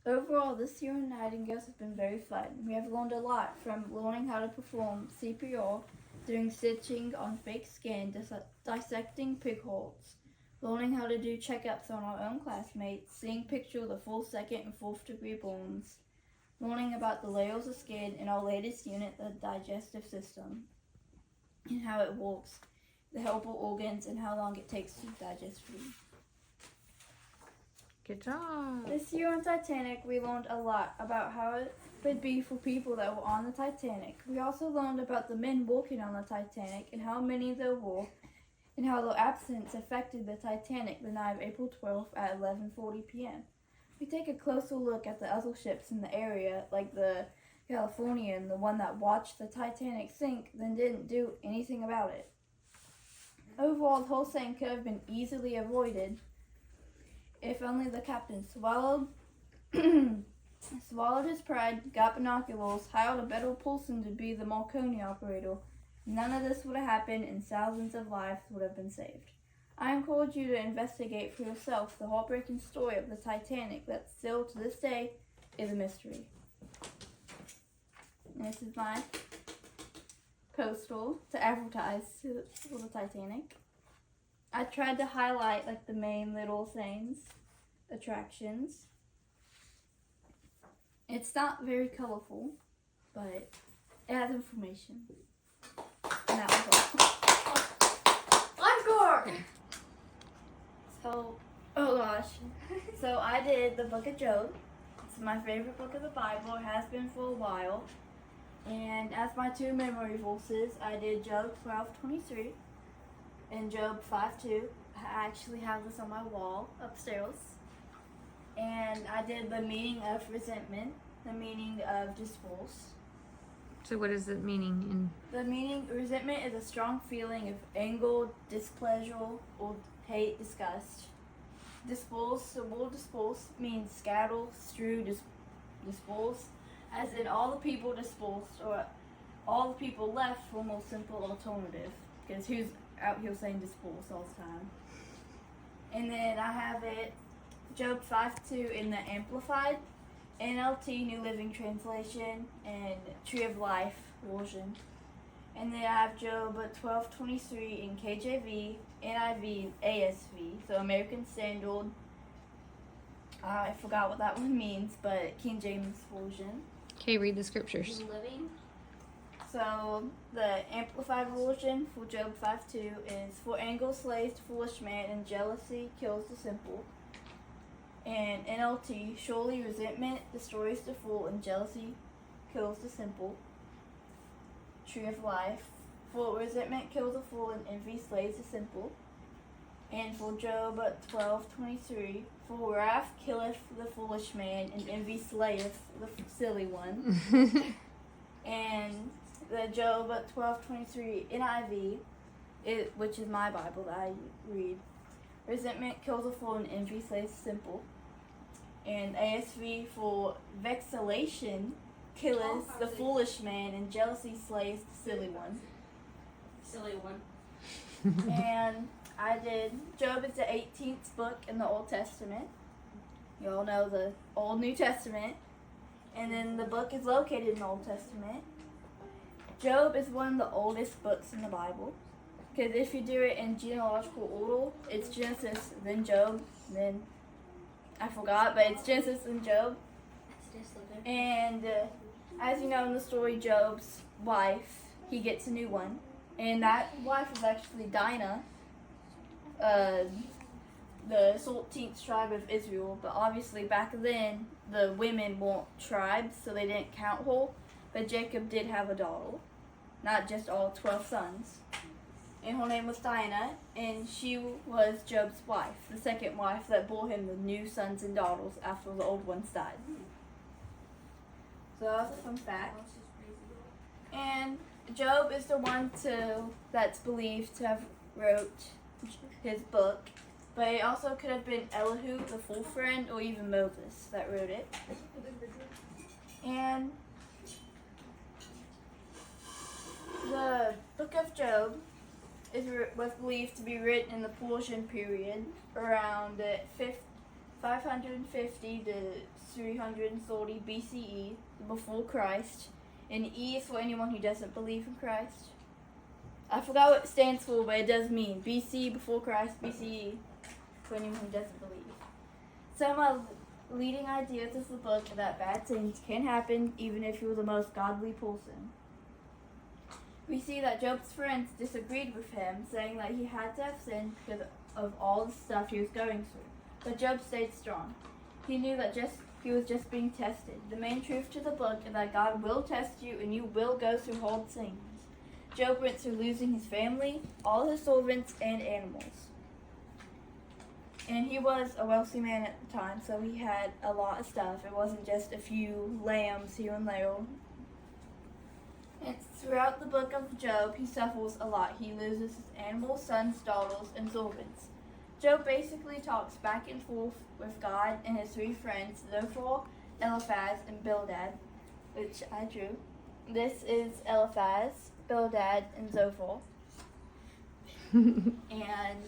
Overall, this year in Nightingales has been very fun. We have learned a lot, from learning how to perform CPR, doing stitching on fake skin, dissecting pig holes, learning how to do checkups on our own classmates, seeing pictures of the full second and fourth degree burns, learning about the layers of skin in our latest unit, the digestive system, and how it works, the helper organs, and how long it takes to digest food. Good job. This year on Titanic, we learned a lot about how it would be for people that were on the Titanic. We also learned about the men working on the Titanic and how many there were, and how their absence affected the Titanic the night of April 12th at 11:40 p.m. We take a closer look at the other ships in the area, like the Californian, the one that watched the Titanic sink, then didn't do anything about it. Overall, the whole thing could have been easily avoided if only the captain swallowed his pride, got binoculars, hired a better person to be the Marconi operator. None of this would have happened, and thousands of lives would have been saved. I encourage you to investigate for yourself the heartbreaking story of the Titanic that still to this day is a mystery. And this is my postal to advertise for the Titanic. I tried to highlight like the main little things, attractions. It's not very colorful, but it has information. And that was all. Encore! So, oh gosh. So I did the Book of Job. It's my favorite book of the Bible. It has been for a while. And as my two memory verses, I did Job 12:23. In Job 5:2, I actually have this on my wall upstairs. And I did the meaning of resentment, the meaning of divorce. So what is the meaning The meaning, resentment is a strong feeling of anger, displeasure, or hate, disgust. Disperse, the word disperse means scatter, strew, disperse, as in all the people dispersed, or all the people left for a more simple alternative. Because who's out here saying disperse all the time? And then I have it, Job 5:2 in the Amplified, NLT New Living Translation, and Tree of Life version. And then I have Job 12:23 in KJV, NIV, ASV, so American Standard. I forgot what that one means, but King James version. Okay, read the scriptures. Living. So the Amplified version for Job 5:2 is, "For anger slays the foolish man, and jealousy kills the simple." And NLT, "Surely resentment destroys the fool, and jealousy kills the simple." Tree of Life, "For resentment kills the fool, and envy slays the simple." And for Job 12:23, "For wrath killeth the foolish man, and envy slayeth the silly one." And the Job 12:23 NIV, which is my Bible that I read, "Resentment kills the fool, and envy slays the simple." And ASV, "For vexillation killeth the foolish man, and jealousy slays the silly one." Silly one. And I did, Job is the 18th book in the Old Testament. You all know the Old New Testament. And then the book is located in the Old Testament. Job is one of the oldest books in the Bible. Because if you do it in genealogical order, it's Genesis, then Job, then I forgot, but it's Genesis and Job. And as you know in the story, Job's wife, he gets a new one. And that wife is actually Dinah, the 13th tribe of Israel. But obviously back then, the women weren't tribes, so they didn't count her. But Jacob did have a daughter, not just all 12 sons. And her name was Dinah, and she was Job's wife, the second wife that bore him the new sons and daughters after the old ones died. So that's a fun fact. And Job is the one that's believed to have wrote his book, but it also could have been Elihu, the full friend, or even Moses that wrote it. And the book of Job was believed to be written in the Persian period around 550 to 330 BCE, before Christ. And E is for anyone who doesn't believe in Christ. I forgot what it stands for, but it does mean BC, before Christ, BCE, for anyone who doesn't believe. Some of my leading ideas of the book are that bad things can happen even if you're the most godly person. We see that Job's friends disagreed with him, saying that he had to have sinned because of all the stuff he was going through. But Job stayed strong. He knew that he was just being tested. The main truth to the book is that God will test you and you will go through hard things. Job went through losing his family, all his servants, and animals. And he was a wealthy man at the time, so he had a lot of stuff. It wasn't just a few lambs here and there. And throughout the book of Job, he suffers a lot. He loses his animals, sons, daughters, and servants. Job basically talks back and forth with God and his three friends, Zophar, Eliphaz, and Bildad, which I drew. This is Eliphaz, Bildad, and Zophar. And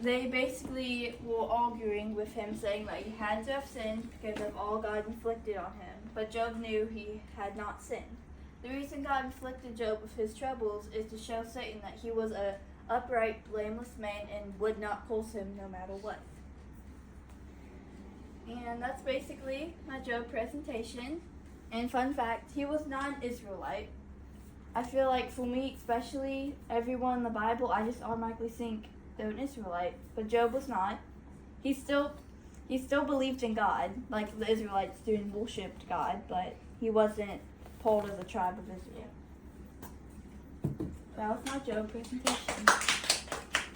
they basically were arguing with him, saying that he had to have sinned because of all God inflicted on him. But Job knew he had not sinned. The reason God inflicted Job with his troubles is to show Satan that he was an upright, blameless man and would not curse him no matter what. And that's basically my Job presentation. And fun fact, he was not an Israelite. I feel like for me, especially everyone in the Bible, I just automatically think they're an Israelite. But Job was not. He still believed in God, like the Israelites do and worshipped God, but he wasn't part of the tribe of Israel. That was my Job presentation.